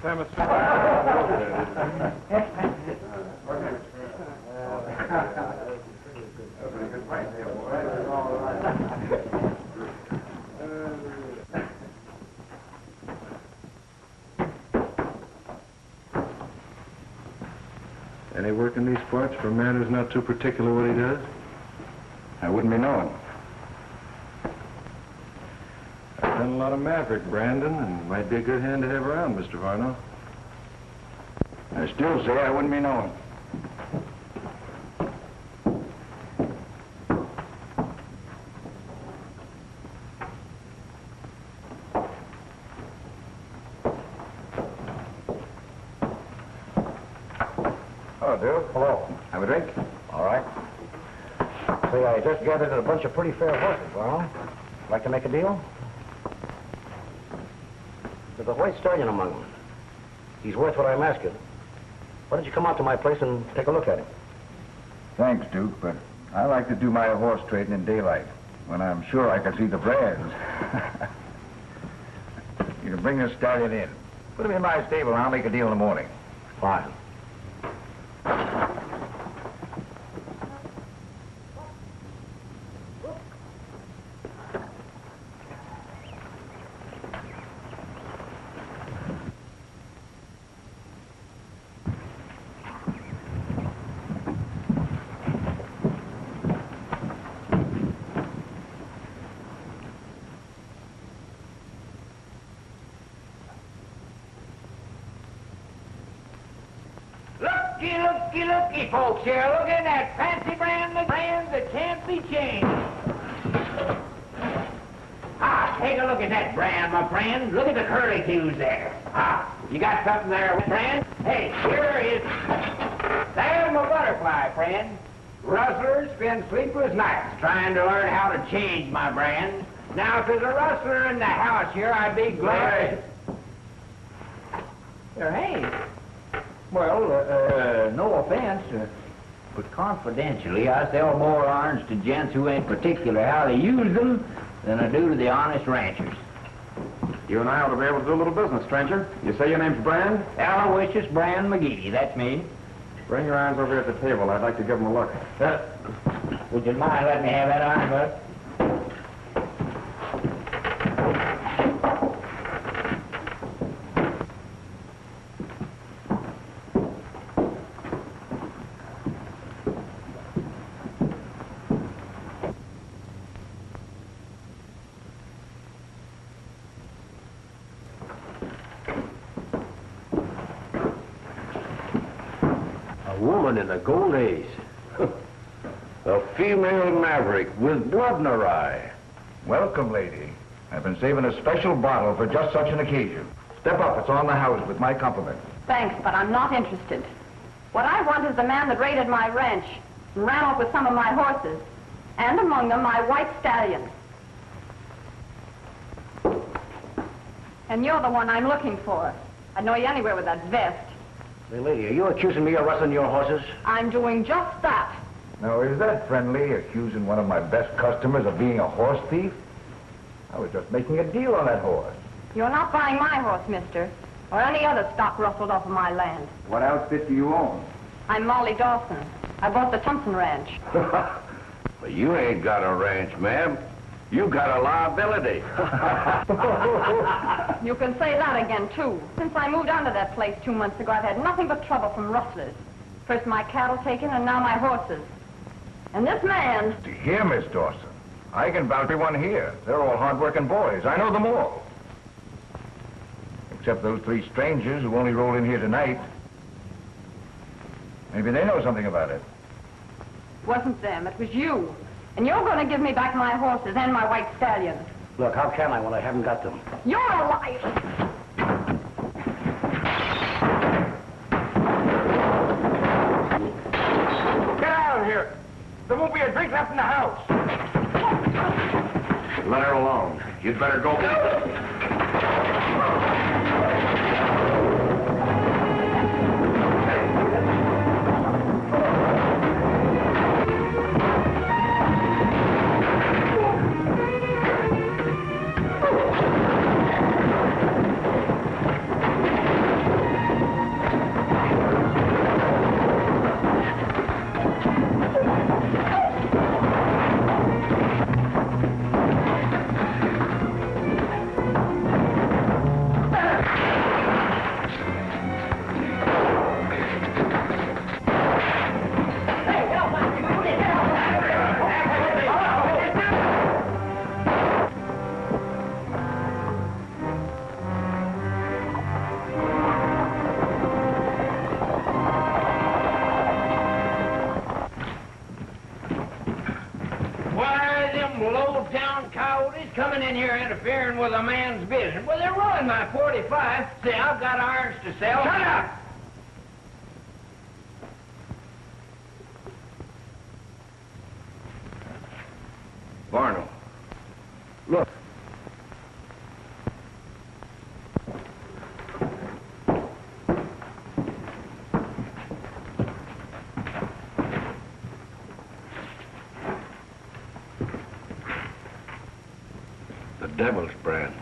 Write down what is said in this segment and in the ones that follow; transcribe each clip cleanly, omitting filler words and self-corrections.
Any work in these parts for a man who's not too particular what he does? I wouldn't be knowing. I've done a lot of maverick branding, and might be a good hand to have around, Mr. Varno. I still say I wouldn't be knowing. Hello, Duke. Hello. Have a drink? All right. Say, I just gathered a bunch of pretty fair horses, well, like to make a deal? There's a white stallion among them. He's worth what I'm asking. Why don't you come out to my place and take a look at him? Thanks, Duke, but I like to do my horse trading in daylight, when I'm sure I can see the brands. You can bring this stallion in. Put him in my stable and I'll make a deal in the morning. Fine. Looky, folks here. Look at that fancy brand that can't be changed. Ah, take a look at that brand, my friend. Look at the curlicues there. Ah, you got something there, friend? Hey, here is... There's my butterfly, friend. Rustlers spend sleepless nights trying to learn how to change my brand. Now, if there's a rustler in the house here, I'd be glad... Hey. Well, no offense, but confidentially, I sell more irons to gents who ain't particular how to use them than I do to the honest ranchers. You and I ought to be able to do a little business, stranger. You say your name's Brand? Aloysius Brand McGee, that's me. Bring your irons over here at the table. I'd like to give them a look. Would you mind letting me have that iron, bud? In the gold age. A female maverick with blood in her eye. Welcome, lady. I've been saving a special bottle for just such an occasion. Step up, it's on the house with my compliments. Thanks, but I'm not interested. What I want is the man that raided my ranch and ran off with some of my horses, and among them my white stallion. And you're the one I'm looking for. I'd know you anywhere with that vest. Hey, lady, are you accusing me of rustling your horses? I'm doing just that. Now, is that friendly, accusing one of my best customers of being a horse thief? I was just making a deal on that horse. You're not buying my horse, mister, or any other stock rustled off of my land. What outfit do you own? I'm Molly Dawson. I bought the Thompson Ranch. But you ain't got a ranch, ma'am. You got a liability. You can say that again, too. Since I moved onto that place 2 months ago, I've had nothing but trouble from rustlers. First my cattle taken, and now my horses. And this man... See here, Miss Dawson. I can vouch for everyone here. They're all hard-working boys. I know them all. Except those 3 strangers who only rolled in here tonight. Maybe they know something about it. It wasn't them, it was you. And you're going to give me back my horses and my white stallion. Look, how can I when I haven't got them? You're a liar! Get out of here! There won't be a drink left in the house. Let her alone. You'd better go. low-down coyotes coming in here interfering with a man's business. Well, they're ruining my 45. See, I've got irons to sell. Shut up! Varno. Look. The devil's brand.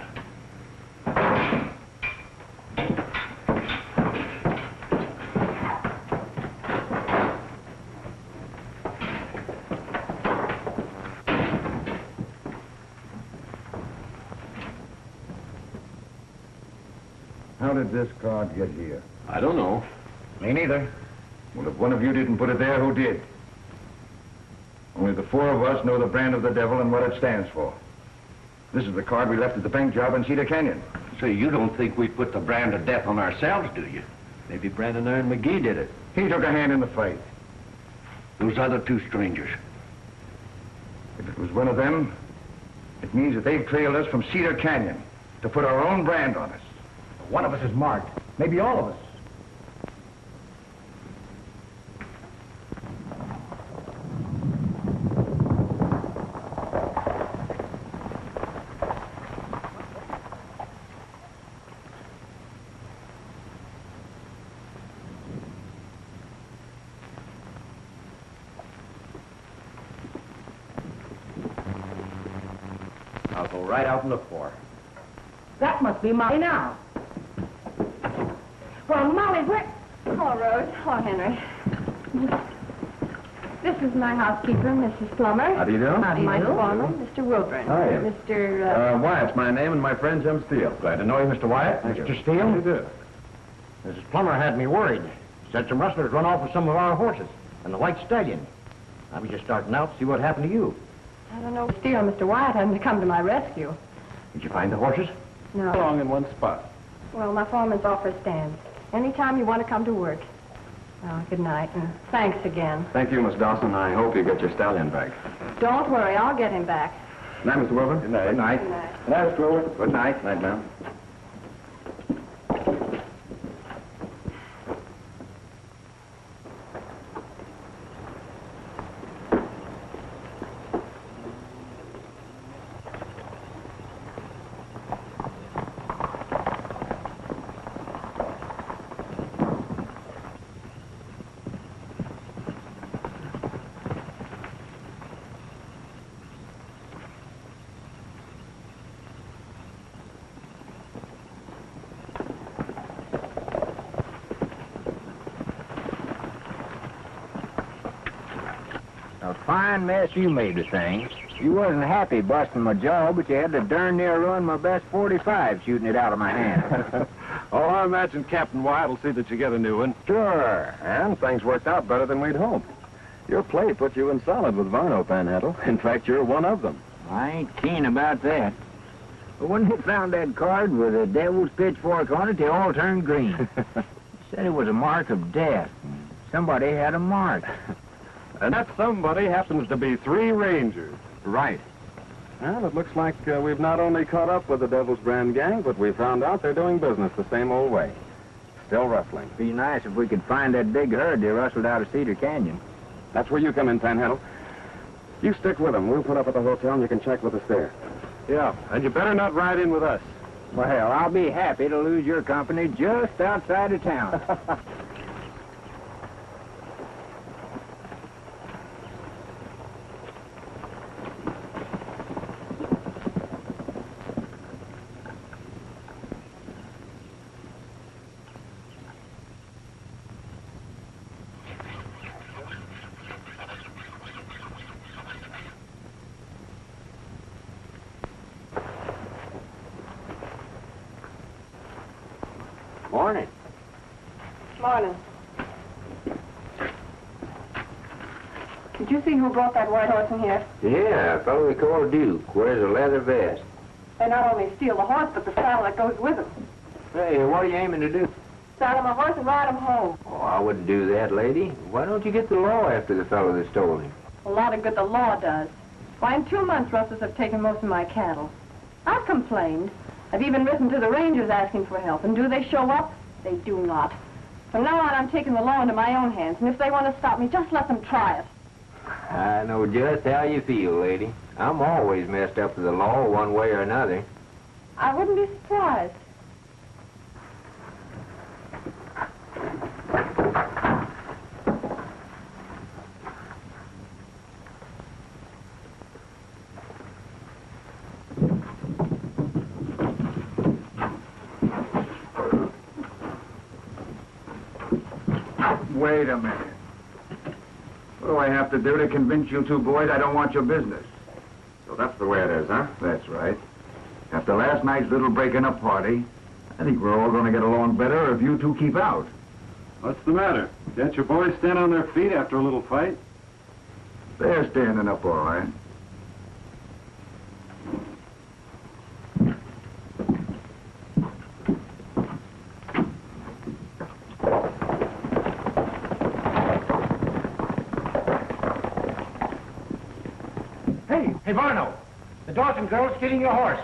How did this card get here? I don't know. Me neither. Well, if one of you didn't put it there, who did? Only the four of us know the brand of the devil and what it stands for. This is the card we left at the paint job in Cedar Canyon. So you don't think we put the brand of death on ourselves, do you? Maybe Brandon and McGee did it. He took a hand in the fight. Those other two strangers. If it was one of them, it means that they've trailed us from Cedar Canyon to put our own brand on us. One of us is marked. Maybe all of us. I'll go right out and look for her. That must be Molly now. Well, Molly, where... Hello, Rose. Hello, Henry. This is my housekeeper, Mrs. Plummer. How do you do? How do you My do? foreman, Mr. Wilburn. Hi. Mr. Wyatt's my name and my friend Jim Steele. Glad to know you, Mr. Wyatt. Thank you. Mr. Steele? How do you do? Mrs. Plummer had me worried. Said some rustlers run off with some of our horses and the white stallion. I was just starting out to see what happened to you. I don't know, Steele, Mr. Wyatt hadn't come to my rescue. Did you find the horses? No. Along in one spot. Well, my foreman's offer stands. Anytime you want to come to work. Well, good night, and thanks again. Thank you, Miss Dawson. I hope you get your stallion back. Don't worry, I'll get him back. Good night, Mr. Wilburn. Good night. Good night. Good night. Good night, Mr. Wilburn. Good night. Night, ma'am. A fine mess you made of things. You wasn't happy busting my jaw, but you had to darn near ruin my best 45 shooting it out of my hand. Oh, I imagine Captain Wyatt will see that you get a new one. Sure. And things worked out better than we'd hoped. Your play put you in solid with Varno, Panhandle. In fact, you're one of them. I ain't keen about that. But when they found that card with a devil's pitchfork on it, they all turned green. Said it was a mark of death. Somebody had a mark. And that somebody happens to be 3 Rangers. Right. Well, it looks like we've not only caught up with the Devil's Brand gang, but we found out they're doing business the same old way. Still rustling. Be nice if we could find that big herd they rustled out of Cedar Canyon. That's where you come in, Panhandle. You stick with them. We'll put up at the hotel and you can check with us there. Yeah, and you better not ride in with us. Well, I'll be happy to lose your company just outside of town. Morning. Morning. Did you see who brought that white horse in here? Yeah, a fellow we call Duke. Wears a leather vest. They not only steal the horse, but the saddle that goes with him. Hey, what are you aiming to do? Saddle my horse and ride him home. Oh, I wouldn't do that, lady. Why don't you get the law after the fellow that stole him? A lot of good the law does. Why, in 2 months, rustlers have taken most of my cattle. I've complained. I've even written to the rangers asking for help. And do they show up? They do not. From now on, I'm taking the law into my own hands. And if they want to stop me, just let them try it. I know just how you feel, lady. I'm always messed up with the law one way or another. I wouldn't be surprised. Wait a minute. What do I have to do to convince you two boys I don't want your business? So that's the way it is, huh? That's right. After last night's little breaking up party, I think we're all going to get along better if you two keep out. What's the matter? Can't your boys stand on their feet after a little fight? They're standing up all right. Hey, Varno, the Dawson girl's stealing your horse.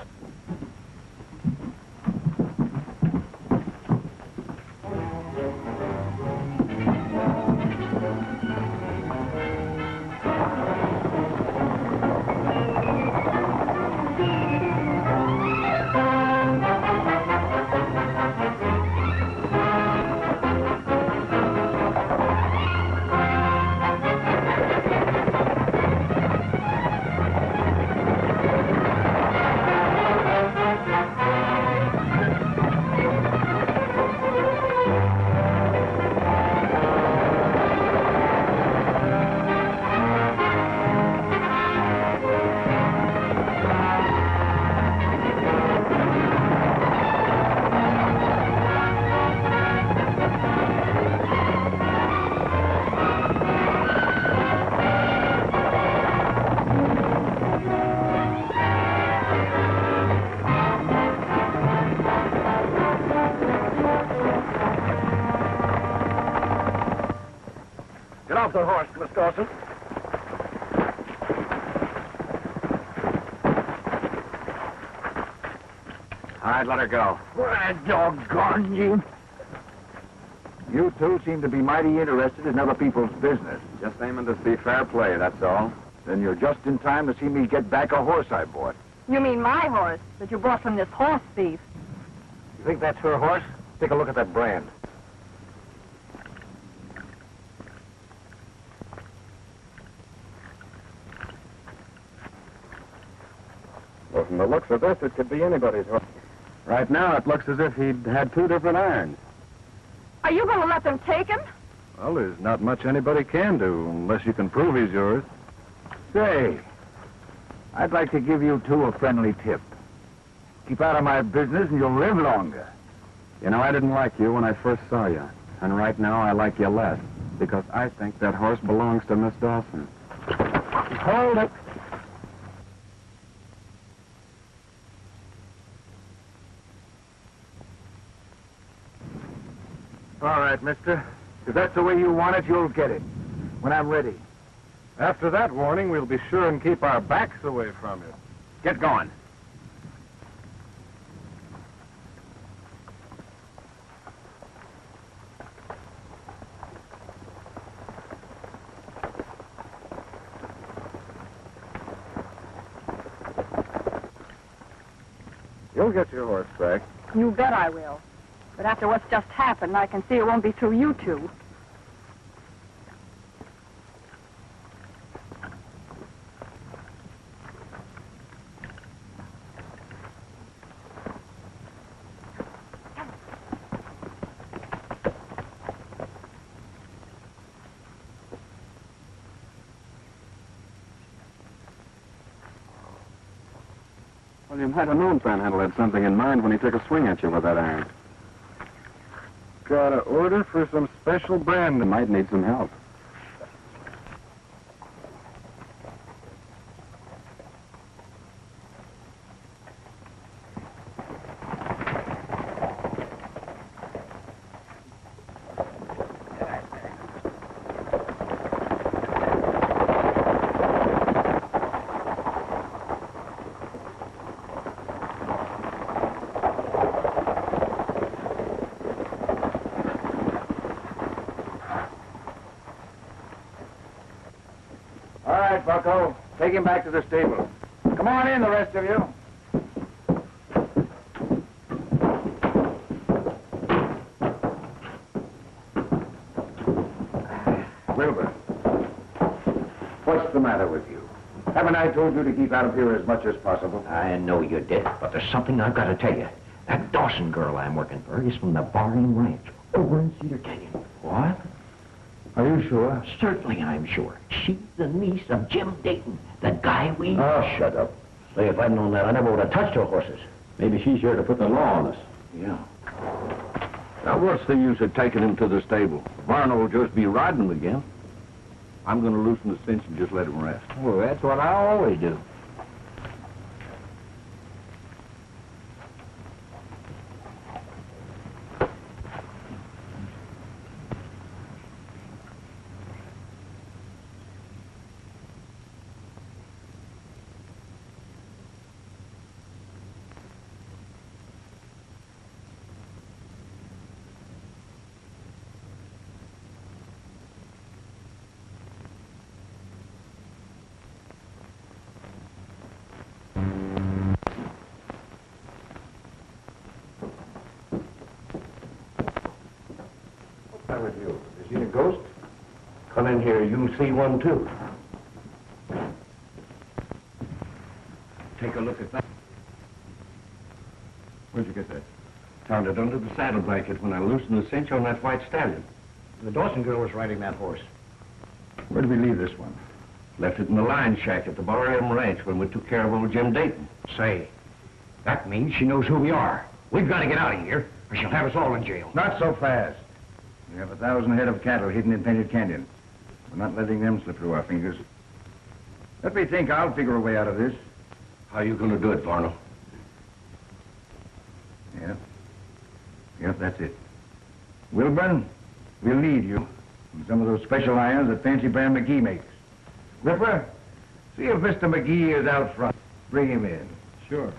Off the horse, Miss Dawson. All right, let her go. Why, doggone you. You two seem to be mighty interested in other people's business. Just aiming to see fair play, that's all. Then you're just in time to see me get back a horse I bought. You mean my horse that you bought from this horse thief? You think that's her horse? Take a look at that brand. Well, from the looks of this, it could be anybody's horse. Right now, it looks as if he'd had 2 different irons. Are you going to let them take him? Well, there's not much anybody can do, unless you can prove he's yours. Say, I'd like to give you two a friendly tip. Keep out of my business and you'll live longer. You know, I didn't like you when I first saw you. And right now, I like you less. Because I think that horse belongs to Miss Dawson. Hold it. All right, mister. If that's the way you want it, you'll get it. When I'm ready. After that warning, we'll be sure and keep our backs away from you. Get going. You'll get your horse back. You bet I will. But after what's just happened, I can see it won't be through you two. Well, you might have known Panhandle had something in mind when he took a swing at you with that iron. Got an order for some special brand that might need some help. Bucko. Take him back to the stable. Come on in, the rest of you. Wilbur, what's the matter with you? Haven't I told you to keep out of here as much as possible? I know you did, but there's something I've got to tell you. That Dawson girl I'm working for is from the Varno Ranch over in Cedar Canyon. What? Are you sure? Certainly I'm sure. She's the niece of Jim Dayton, the guy we... Oh, shut up. Say, if I'd known that, I never would have touched her horses. Maybe she's here to put the law on us. Yeah. Now, what's the use of taking him to the stable? Varno will just be riding him again. I'm going to loosen the cinch and just let him rest. Well, that's what I always do. With you. You seen a ghost? Come in here. You see one, too. Take a look at that. Where'd you get that? Found it under the saddle blanket when I loosened the cinch on that white stallion. The Dawson girl was riding that horse. Where did we leave this one? Left it in the line shack at the Bar M Ranch when we took care of old Jim Dayton. Say, that means she knows who we are. We've got to get out of here, or she'll have us all in jail. Not so fast. We have 1,000 head of cattle hidden in Painted Canyon. We're not letting them slip through our fingers. Let me think. I'll figure a way out of this. How you going to do it, Varno? Yep, that's it. Wilburn, we'll need you. And some of those special irons that Fancy Brand McGee makes. Ripper, see if Mr. McGee is out front. Bring him in. Sure.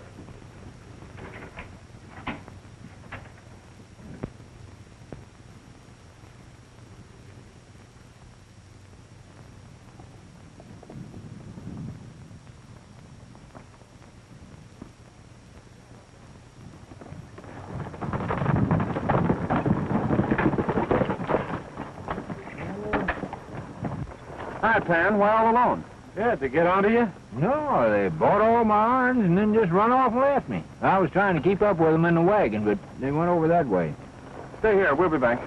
Hi, Pan. Why all alone? Yeah, to get onto you? No, they bought all my irons and then just run off and left me. I was trying to keep up with them in the wagon, but they went over that way. Stay here. We'll be back.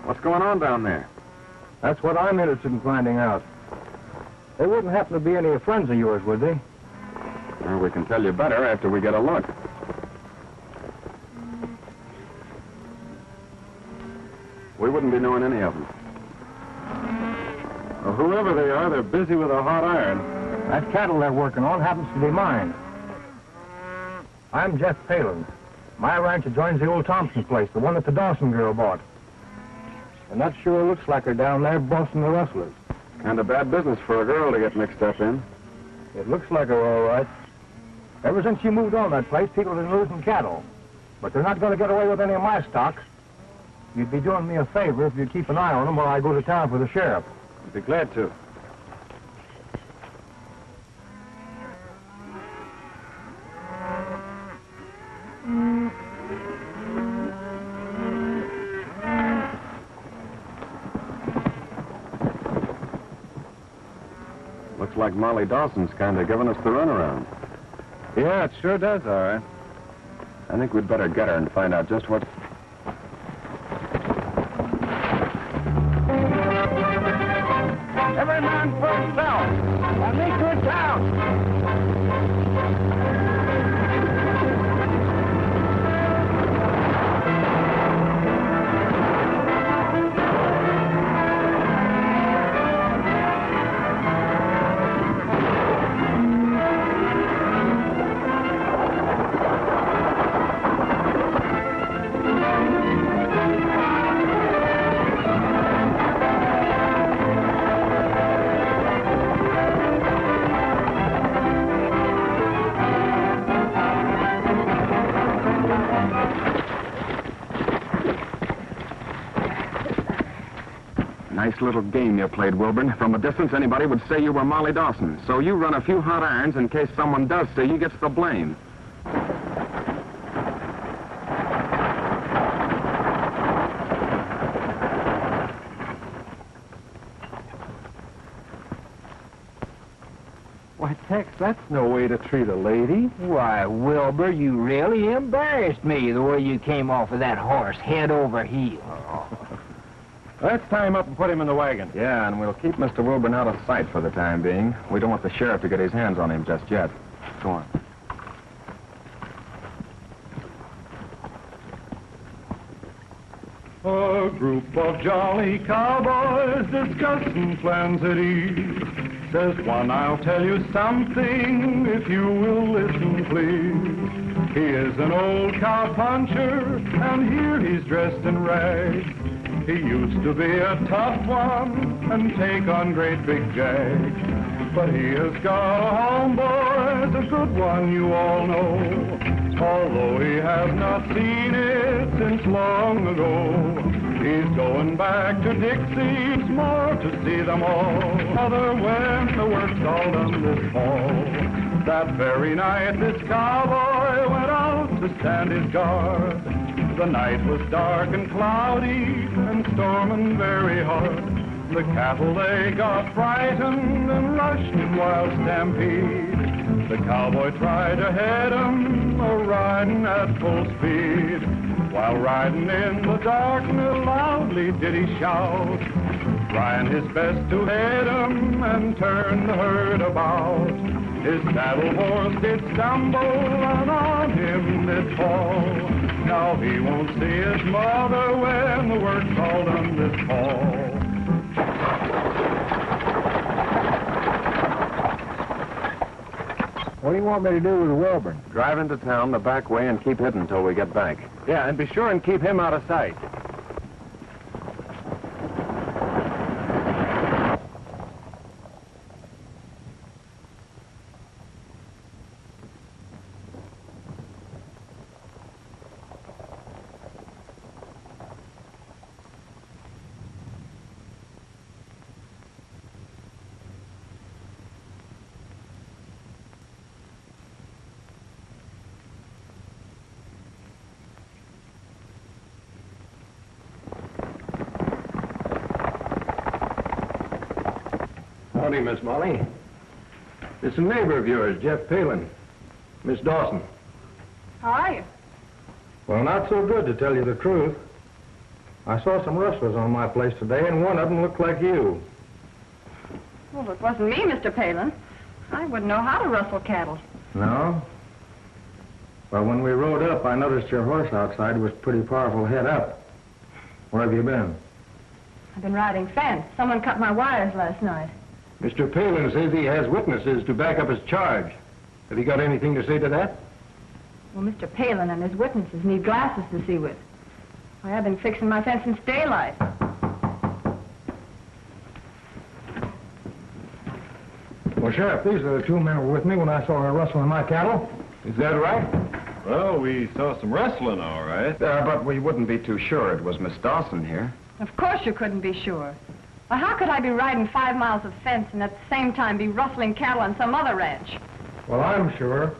What's going on down there? That's what I'm interested in finding out. They wouldn't happen to be any friends of yours, would they? Well, we can tell you better after we get a look. We wouldn't be knowing any of them. Well, whoever they are, they're busy with a hot iron. That cattle they're working on happens to be mine. I'm Jeff Palin. My ranch adjoins the old Thompson place, the one that the Dawson girl bought. And that sure looks like her down there bossing the rustlers. Kind of bad business for a girl to get mixed up in. It looks like her, all right. Ever since she moved on that place, people have been losing cattle. But they're not going to get away with any of my stocks. You'd be doing me a favor if you'd keep an eye on them while I go to town for the sheriff. I'd be glad to. Looks like Molly Dawson's kind of giving us the runaround. Yeah, it sure does, all right. I think we'd better get her and find out just what... Every man for himself. I'll meet you in town. Nice little game you played, Wilburn. From a distance, anybody would say you were Molly Dawson. So you run a few hot irons in case someone does see you gets the blame. Why, Tex, that's no way to treat a lady. Why, Wilbur, you really embarrassed me the way you came off of that horse, head over heels. Let's tie him up and put him in the wagon. Yeah, and we'll keep Mr. Wilburn out of sight for the time being. We don't want the sheriff to get his hands on him just yet. Go on. A group of jolly cowboys discussing plans at ease. Says one, I'll tell you something, if you will listen, please. He is an old cowpuncher, and here he's dressed in rags. He used to be a tough one and take on great big jags. But he has got a homeboy, the good one you all know. Although he has not seen it since long ago. He's going back to Dixie's more to see them all. Mother, when the work's all done this fall. That very night this cowboy went out to stand his guard. The night was dark and cloudy and storming very hard. The cattle, they got frightened and rushed in wild stampede. The cowboy tried to head 'em, riding at full speed. While riding in the darkness, loudly did he shout, trying his best to head 'em and turn the herd about. His saddle horse did stumble and on him did fall. Now he won't see his mother when the work's all done this fall. What do you want me to do with Wilburn? Drive into town the back way and keep hidden until we get back. Yeah, and be sure and keep him out of sight. Howdy, Miss Molly. It's a neighbor of yours, Jeff Palin. Miss Dawson. How are you? Well, not so good, to tell you the truth. I saw some rustlers on my place today, and one of them looked like you. Well, it wasn't me, Mr. Palin. I wouldn't know how to rustle cattle. No? Well, when we rode up, I noticed your horse outside was pretty powerful head up. Where have you been? I've been riding fence. Someone cut my wires last night. Mr. Palin says he has witnesses to back up his charge. Have you got anything to say to that? Well, Mr. Palin and his witnesses need glasses to see with. Why, I've been fixing my fence since daylight. Well, Sheriff, these are the two men who were with me when I saw her rustling my cattle. Is that right? Well, we saw some rustling, all right. But we wouldn't be too sure it was Miss Dawson here. Of course you couldn't be sure. Well, how could I be riding 5 miles of fence and at the same time be rustling cattle on some other ranch? Well, I'm sure.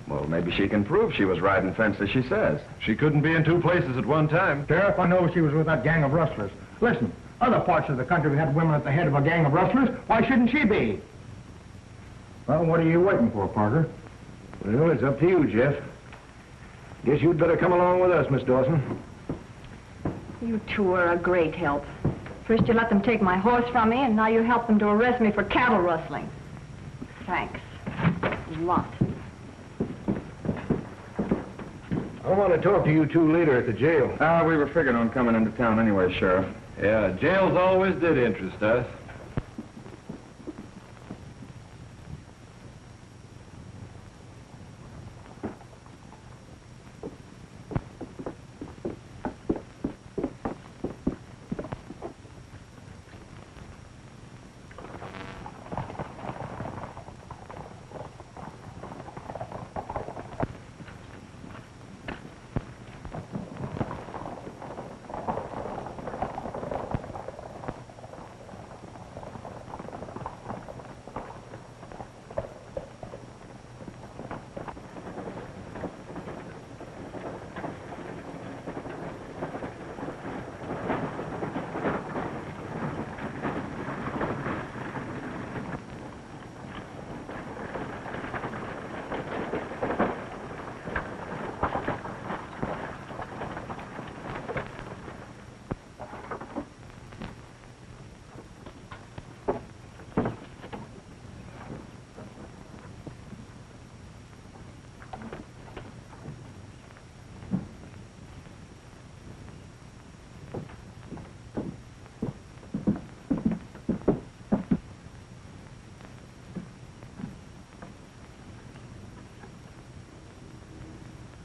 Well, maybe she can prove she was riding fence as she says. She couldn't be in two places at one time. Sheriff, I know she was with that gang of rustlers. Listen, other parts of the country have had women at the head of a gang of rustlers. Why shouldn't she be? Well, what are you waiting for, Parker? Well, it's up to you, Jeff. Guess you'd better come along with us, Miss Dawson. You two are a great help. First you let them take my horse from me, and now you help them to arrest me for cattle rustling. Thanks. A lot. I want to talk to you two later at the jail. We were figuring on coming into town anyway, Sheriff. Yeah, jails always did interest us.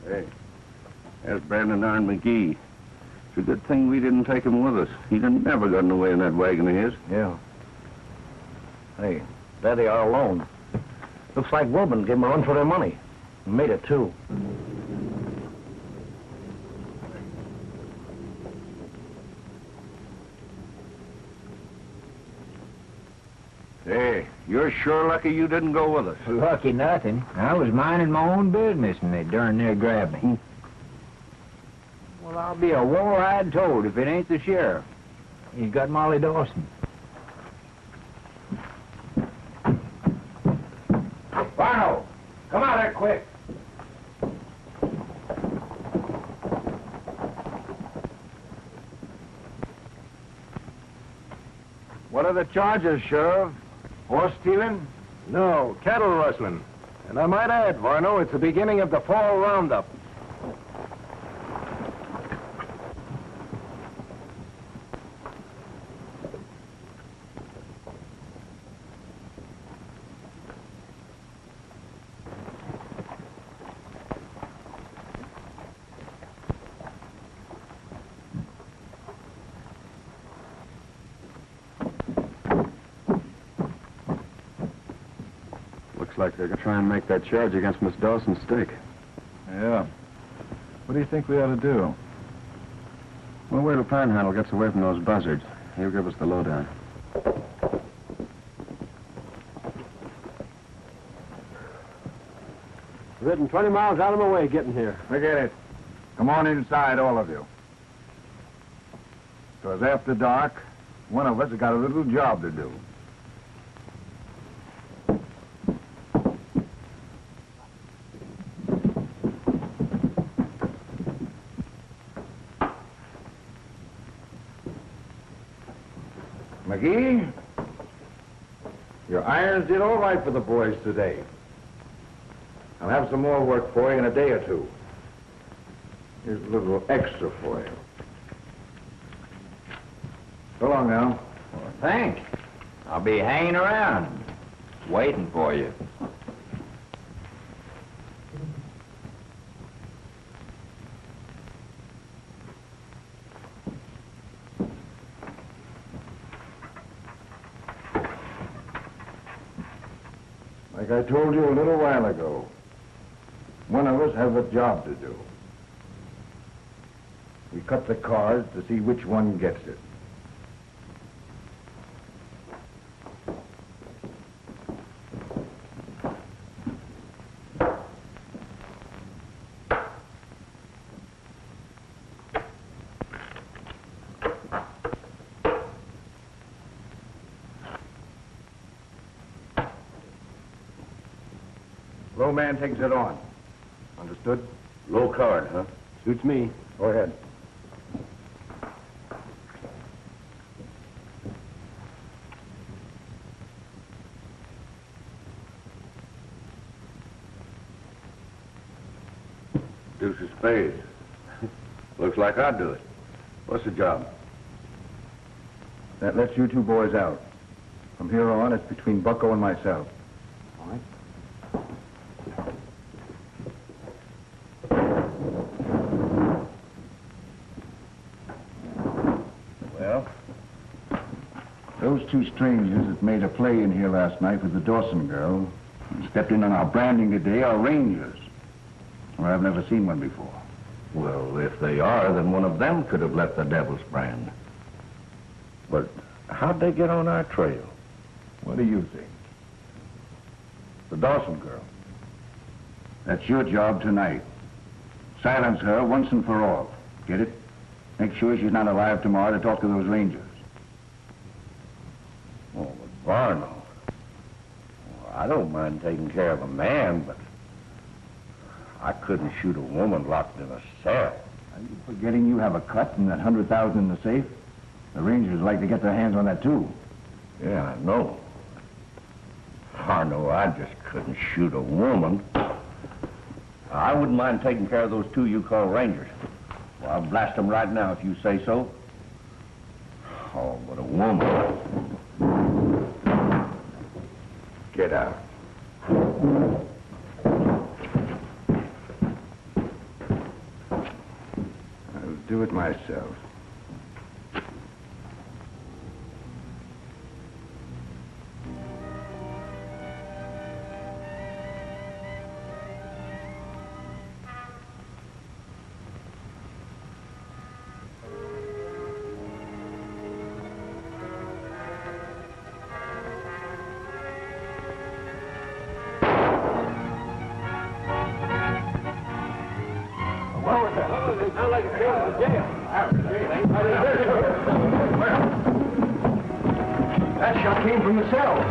Hey, there's Brandon Iron McGee. It's a good thing we didn't take him with us. He'd have never gotten away in that wagon of his. Yeah. Hey, there they are alone. Looks like Wilburn gave them a run for their money. And made it, too. Hey, you're sure lucky you didn't go with us. Lucky nothing. I was minding my own business and they darn near grabbed me. Well, I'll be a war-eyed toad if it ain't the sheriff. He's got Molly Dawson. Varno, come out here quick. What are the charges, Sheriff? Horse stealing? No, cattle rustling. And I might add, Varno, it's the beginning of the fall roundup. Looks like they're going to try and make that charge against Miss Dawson's stake. Yeah. What do you think we ought to do? We'll wait till Panhandle gets away from those buzzards. He'll give us the lowdown. Ridden 20 miles out of my way getting here. Forget it. Come on inside, all of you. Because after dark, one of us has got a little job to do. McGee, your irons did all right for the boys today. I'll have some more work for you in a day or two. Here's a little extra for you. So long now. Well, thanks. I'll be hanging around, waiting for you. Like I told you a little while ago, one of us has a job to do. We cut the cards to see which one gets it. Low man takes it on. Understood? Low card, huh? Suits me. Go ahead. Deuce of spades. Looks like I'd do it. What's the job? That lets you two boys out. From here on, it's between Bucko and myself. All right? Well, those two strangers that made a play in here last night with the Dawson girl and stepped in on our branding today are rangers. Well, I've never seen one before. Well, if they are, then one of them could have left the devil's brand. But how'd they get on our trail? What do you think? The Dawson girl. That's your job tonight. Silence her once and for all. Get it? Make sure she's not alive tomorrow to talk to those rangers. Oh, but Varno. Well, I don't mind taking care of a man, but I couldn't shoot a woman locked in a cell. Are you forgetting you have a cut and that 100,000 in the safe? The rangers like to get their hands on that, too. Yeah, I know. Varno, I just couldn't shoot a woman. I wouldn't mind taking care of those two you call rangers. Well, I'll blast them right now if you say so. Oh, but a woman. Get out. do it myself. That shot came from the cell.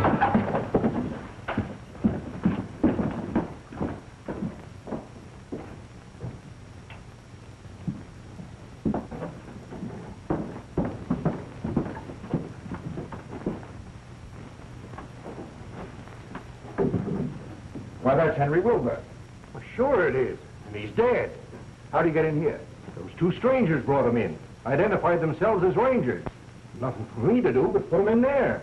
Why, that's Henry Wilburn. Well, sure it is. And he's dead. How'd he get in here? Those two strangers brought him in. Identified themselves as rangers. Nothing for me to do but put him in there.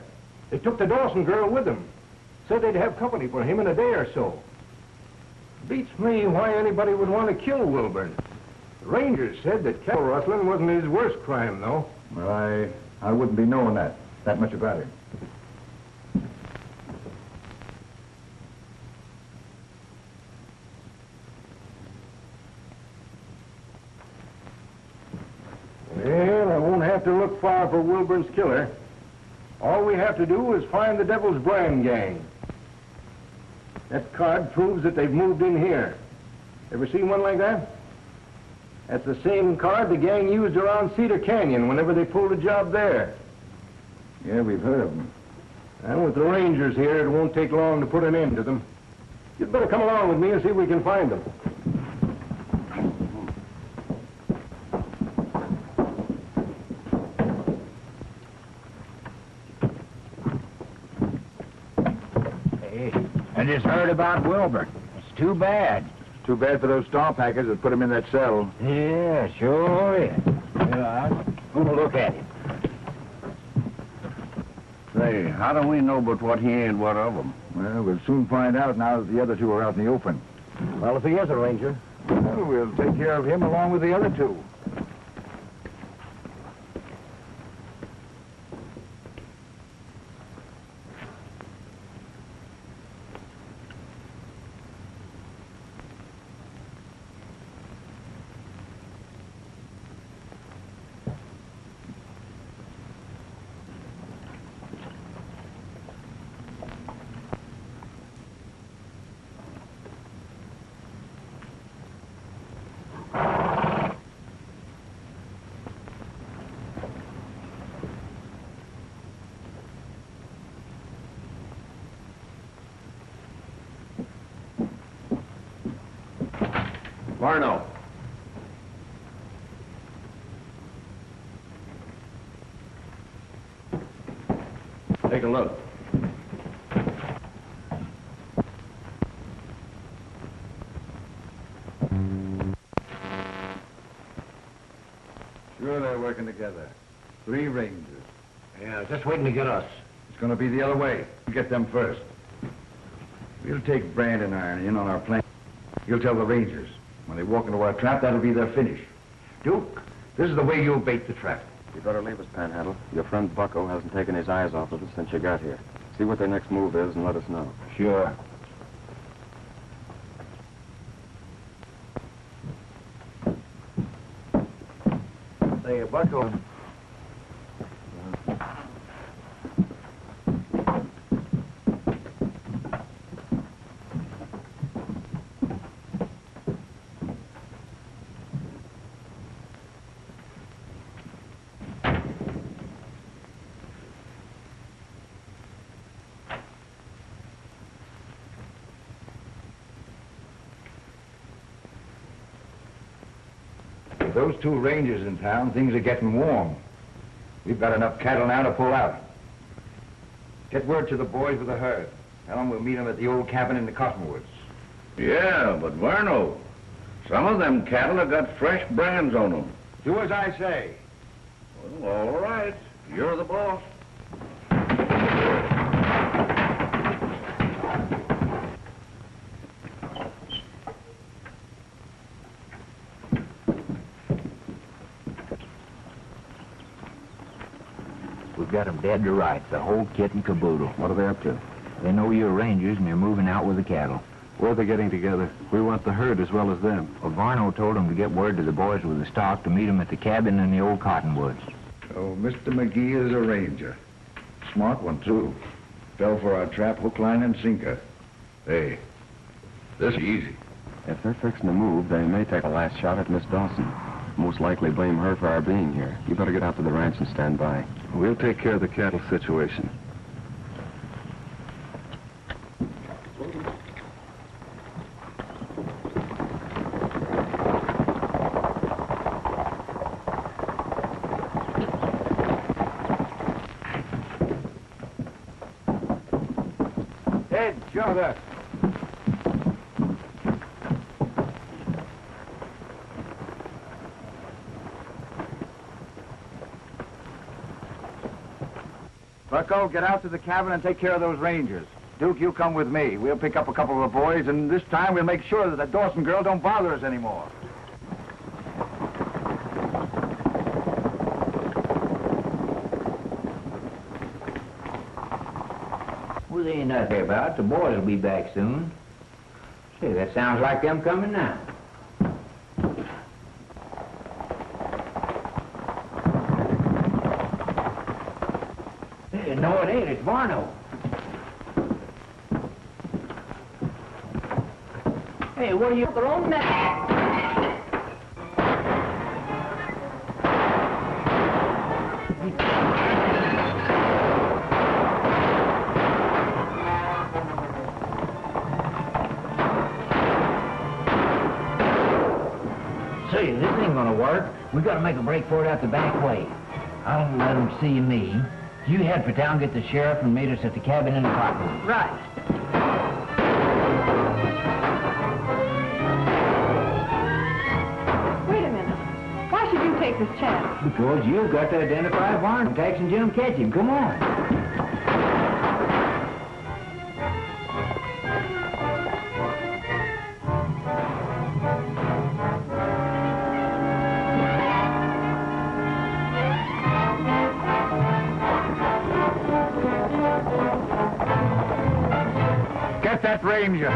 They took the Dawson girl with them. Said they'd have company for him in a day or so. Beats me why anybody would want to kill Wilburn. The rangers said that cattle rustling wasn't his worst crime, though. Well, I wouldn't be knowing that much about him. Well, I won't have to look far for Wilburn's killer. All we have to do is find the Devil's Brand gang. That card proves that they've moved in here. Ever seen one like that? That's the same card the gang used around Cedar Canyon whenever they pulled a job there. Yeah, we've heard of them. And with the rangers here, it won't take long to put an end to them. You'd better come along with me and see if we can find them. I just heard about Wilburn. It's too bad. Too bad for those star packers that put him in that cell. Yeah, sure is. Yeah, I'm gonna look at him. Say, how do we know but what he ain't one of them? Well, we'll soon find out now that the other two are out in the open. Well, if he is a ranger, Well, we'll take care of him along with the other two. Varno. Take a look. Sure, they're working together. 3 rangers. yeah, just waiting to get us. It's going to be the other way. We'll get them first. We'll take Brandon Iron in on our plan. He'll tell the rangers. When they walk into our trap, that'll be their finish. Duke, this is the way you'll bait the trap. You better leave us, Panhandle. Your friend Bucko hasn't taken his eyes off of us since you got here. See what their next move is and let us know. Sure. Say, Bucko. With those 2 rangers in town, things are getting warm. We've got enough cattle now to pull out. Get word to the boys with the herd. Tell them we'll meet them at the old cabin in the cottonwoods. Yeah, but Varno, some of them cattle have got fresh brands on them. Do as I say. Well, all right. You're the boss. We've got 'em dead to rights, the whole kit and caboodle. What are they up to? They know you're rangers and they're moving out with the cattle. Where are they getting together? We want the herd as well as them. Well, Varno told them to get word to the boys with the stock to meet 'em at the cabin in the old cottonwoods. So Mr. McGee is a ranger. Smart one, too. Fell for our trap, hook, line, and sinker. Hey, this is easy. If they're fixing to move, they may take a last shot at Miss Dawson. Most likely blame her for our being here. You better get out to the ranch and stand by. We'll take care of the cattle situation. Ed, show that. Bucko, get out to the cabin and take care of those rangers. Duke, you come with me. We'll pick up a couple of the boys, and this time we'll make sure that the Dawson girl don't bother us anymore. Well, they ain't nothing about. The boys will be back soon. Say, that sounds like them coming now. Hey, no, it ain't. It's Varno. Hey, what are you throwing that? Say, this ain't gonna work. We gotta make a break for it out the back way. I'll let them see me. You head for town, get the sheriff, and meet us at the cabin in the cottonwood. Right. Wait a minute. Why should you take this chance? Because you've got to identify Varno. Tex and Jim catch him. Come on. Get that ranger.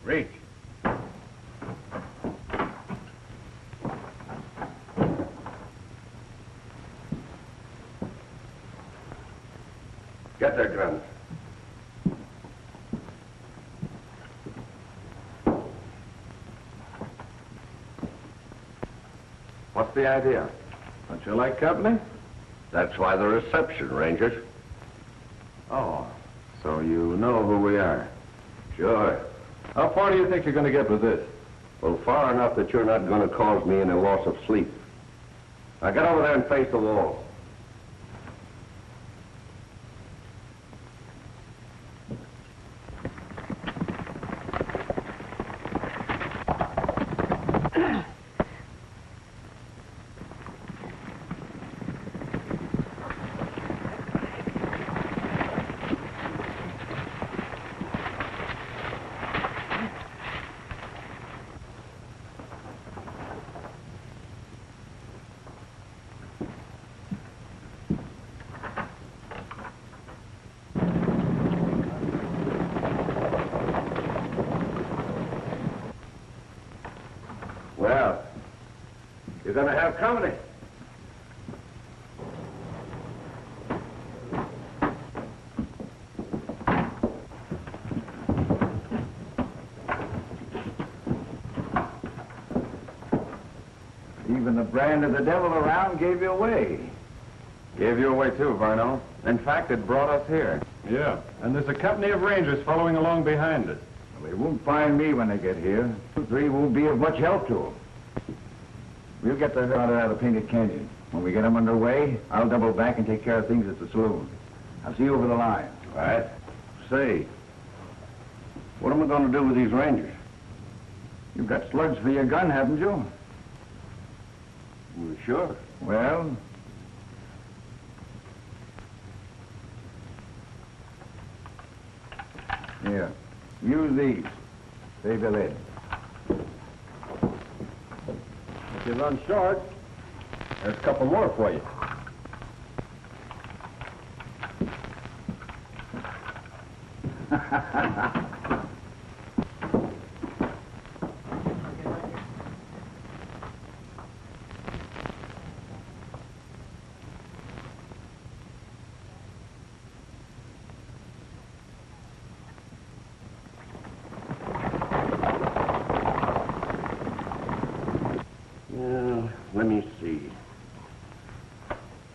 Reach. Get their guns. What's the idea? Don't you like company? That's why the reception, Rangers. Oh, so you know who we are. Sure. How far do you think you're going to get with this? Well, far enough that you're not going to cause me any loss of sleep. Now get over there and face the wall. Well, you're going to have company. brand of the devil around gave you away. Gave you away too, Varno. In fact, it brought us here. Yeah, and there's a company of rangers following along behind us. Well, they won't find me when they get here. You three won't be of much help to them. We'll get the hell out of the Painted Canyon. When we get them underway, I'll double back and take care of things at the saloon. I'll see you over the line. All right. Say, what am I going to do with these rangers? You've got slugs for your gun, haven't you? Well, sure. Well, here, use these. Save the lead. If you run short, there's a couple more for you. Let me see.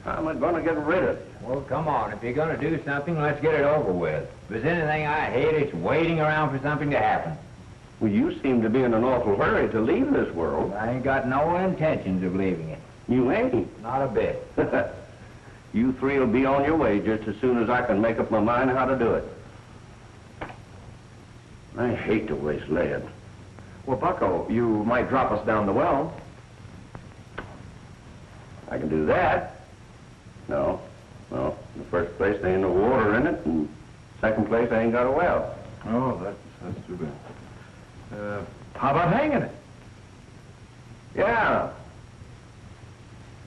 How am I going to get rid of it? Well, come on. If you're going to do something, let's get it over with. If there's anything I hate, it's waiting around for something to happen. Well, you seem to be in an awful hurry to leave this world. I ain't got no intentions of leaving it. You ain't. Not a bit. You three will be on your way just as soon as I can make up my mind how to do it. I hate to waste lead. Well, Bucko, you might drop us down the well. I can do that. No. Well, in the first place, there ain't no water in it, and second place, I ain't got a well. Oh, that's too bad. How about hanging it? Yeah.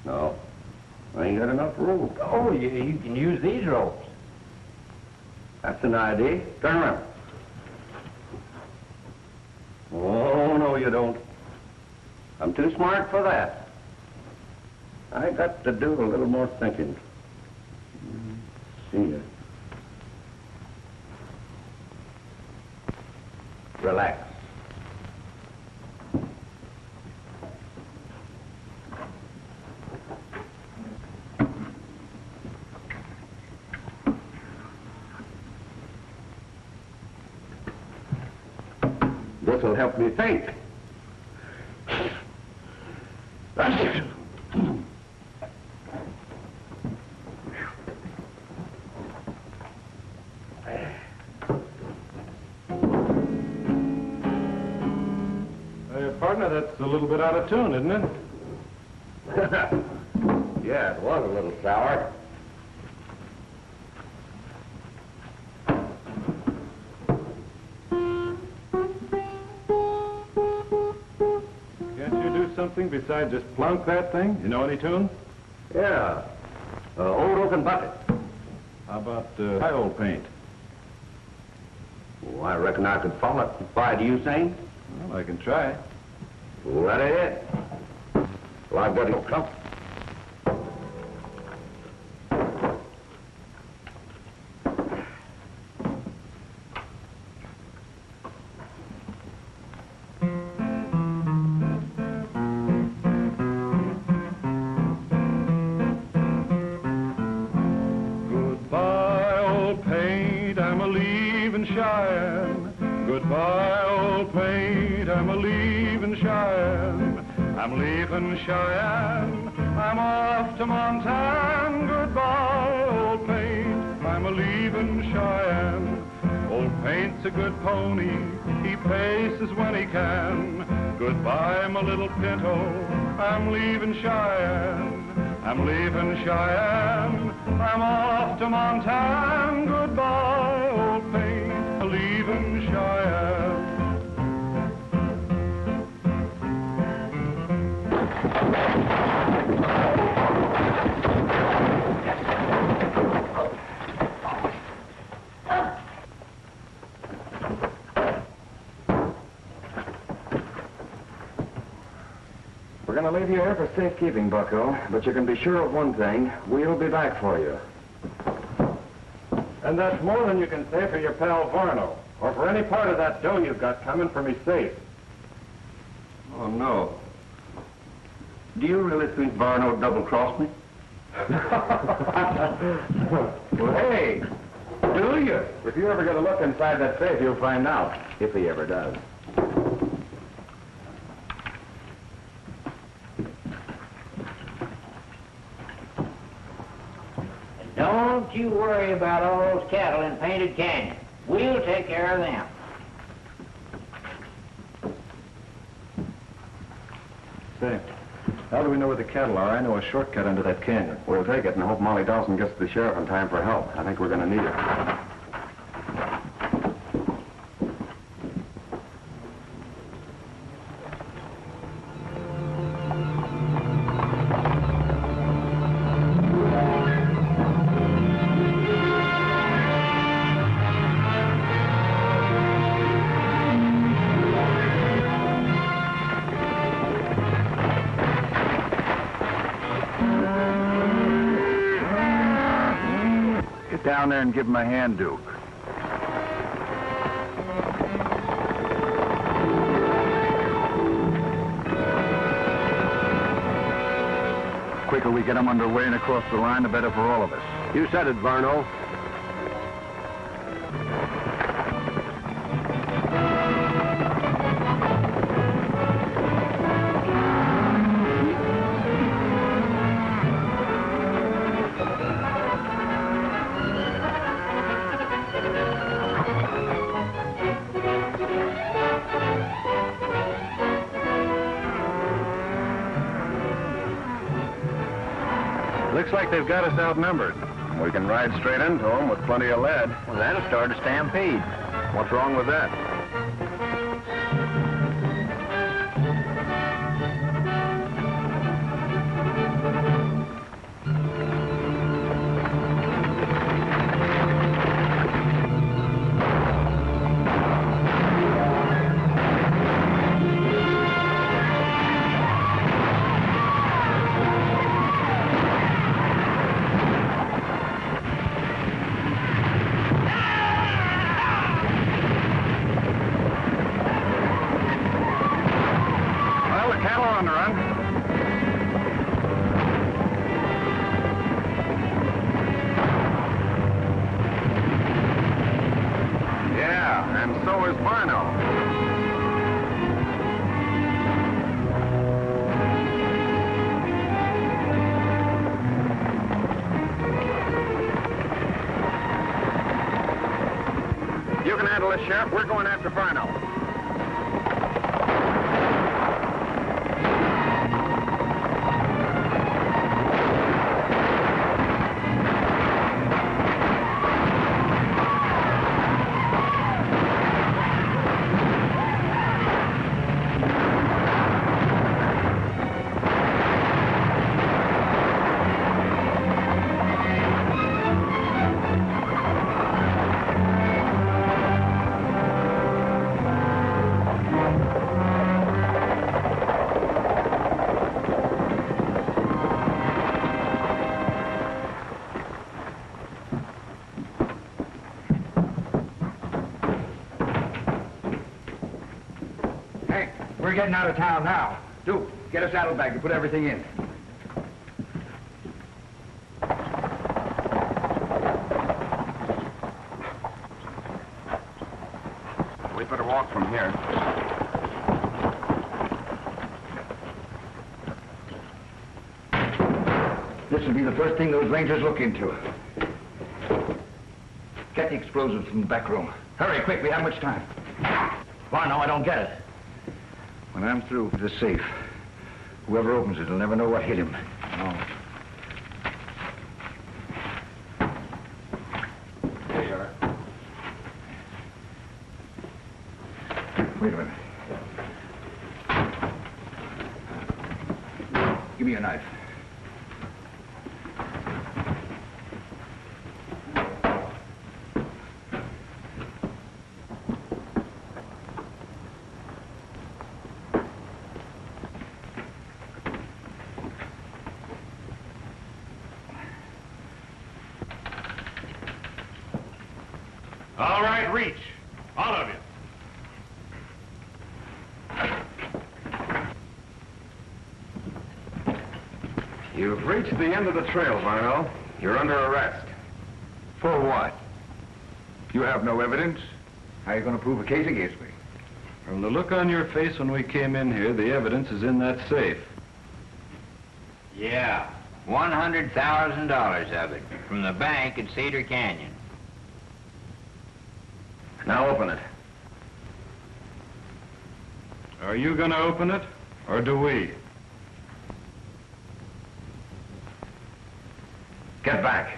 No. I ain't got enough room. Oh, you can use these ropes. That's an idea. Turn around. Oh, no, you don't. I'm too smart for that. I got to do a little more thinking. See ya. Relax. This will help me think. Partner, that's a little bit out of tune, isn't it? Yeah, it was a little sour. Can't you do something besides just plunk that thing? You know any tune? Yeah. Old oaken bucket. How about high old paint? Oh, I reckon I could follow it. Why, do you sing? Well, I can try. Right ahead. Well, I've got to come. Goodbye, old paint, I'm a-leaving Cheyenne. Goodbye, old paint, I'm a-leaving Cheyenne. I'm leaving Cheyenne, I'm off to Montana. Goodbye, old paint, I'm a-leaving Cheyenne. Old paint's a good pony, he paces when he can. Goodbye, my little pinto, I'm leaving Cheyenne. I'm leaving Cheyenne, I'm off to Montana. Goodbye, old paint, I'm leaving Cheyenne. We're going to leave you here for safekeeping, Bucko, but you can be sure of one thing. We'll be back for you. And that's more than you can say for your pal Varno, or for any part of that dough you've got coming for me safe. Oh, no. Do you really think Varno double-crossed me? Well, hey, do you? If you ever get a look inside that safe, you'll find out, if he ever does. Don't you worry about all those cattle in Painted Canyon. We'll take care of them. Say, how do we know where the cattle are? I know a shortcut into that canyon. We'll take it and hope Molly Dawson gets to the sheriff in time for help. I think we're going to need it. Down there and give him a hand, Duke. The quicker we get him underway and across the line, the better for all of us. You said it, Varno. Looks like they've got us outnumbered. We can ride straight into them with plenty of lead. Well, that'll start a stampede. What's wrong with that? Sheriff, we're going after Varno. We're getting out of town now. Duke, get a saddlebag to put everything in. We'd better walk from here. This will be the first thing those rangers look into. Get the explosives from the back room. Hurry, quick, we haven't much time. Varno, I don't get it. When I'm through with the safe, whoever opens it will never know what hit him. Oh. Here you are. Wait a minute. Give me your knife. All right, reach. All of you. You've reached the end of the trail, Varno. You're under arrest. For what? You have no evidence. How are you going to prove a case against me? From the look on your face when we came in here, the evidence is in that safe. Yeah, $100,000 of it from the bank at Cedar Canyon. Now open it. Are you going to open it, or do we? Get back.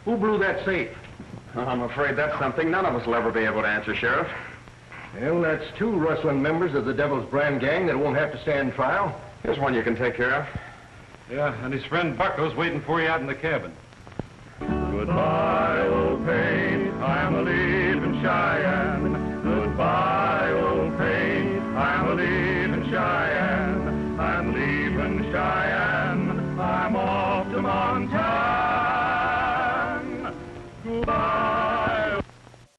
Who blew that safe? I'm afraid that's something none of us will ever be able to answer, Sheriff. Well, that's 2 rustling members of the Devil's Brand gang that won't have to stand trial. Here's one you can take care of. Yeah, and his friend Bucko's waiting for you out in the cabin.